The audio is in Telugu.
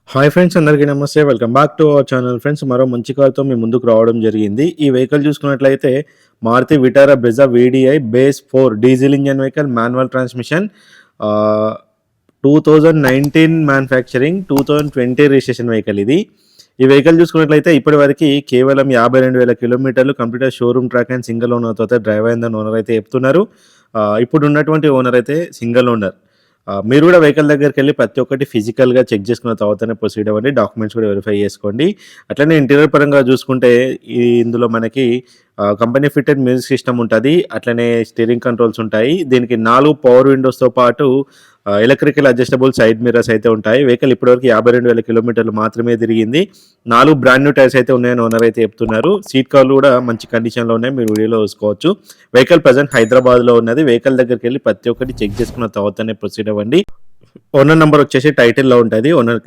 హాయ్ ఫ్రెండ్స్, అందరికీ నమస్తే. Welcome back to our channel. Friends, మరో మంచి కార్‌తో మీ ముందుకు రావడం జరిగింది. ఈ వెహికల్ చూసుకున్నట్లయితే Maruti Vitara Brezza VDI base 4 diesel engine vehicle, manual transmission. Ah, 2019 manufacturing, 2020 registration vehicle ఇది. ఈ వెహికల్ చూసుకున్నట్లయితే ఇప్పటివరకి కేవలం 52,000 కిలోమీటర్లు కంప్లీట్‌గా షోరూమ్ ట్రాక్ అండ్ సింగిల్ ఓనర్‌తో అయితే డ్రైవ్ అయిందని ఓనర్ అయితే చెప్తున్నారు. ఇప్పుడున్నటువంటి ఓనర్ అయితే సింగిల్ ఓనర్. మీరు కూడా వెహికల్ దగ్గరికెళ్ళి ప్రతి ఒక్కటి ఫిజికల్‌గా చెక్ చేసుకున్న తర్వాతనే ప్రొసీడ్ అవ్వండి. డాక్యుమెంట్స్ కూడా వెరిఫై చేసుకోండి. అట్లనే ఇంటీరియర్ పరంగా చూసుకుంటే ఇందులో మనకి కంపెనీ ఫిట్టెడ్ మ్యూజిక్ సిస్టమ్ ఉంటది. అట్లనే స్టీరింగ్ కంట్రోల్స్ ఉంటాయి. దీనికి 4 పవర్ విండోస్‌తో పాటు ఎలక్ట్రికల్ అడ్జస్టబుల్ సైడ్ మిర్రర్స్ అయితే ఉంటాయి. వెహికల్ ఇప్పటివరకు 52,000 కిలోమీటర్లు మాత్రమే తిరిగింది. 4 బ్రాండ్ న్యూ టైర్స్ అయితే ఉన్నాయని ఓనర్ అయితే చెప్తున్నారు. సీట్ కవర్లు కూడా మంచి కండిషన్‌లో ఉన్నాయి. మీరు వీడియోలో చూసుకోవచ్చు. వెహికల్ ప్రెజెంట్ హైదరాబాద్‌లో ఉన్నది. వెహికల్ దగ్గరికెళ్ళి ప్రతి ఒక్కటి చెక్ చేసుకున్న తర్వాతనే ప్రొసీడ్ అవ్వండి. ఓనర్ నంబర్ వచ్చేసి టైటిల్‌లో ఉంటది. ఓనర్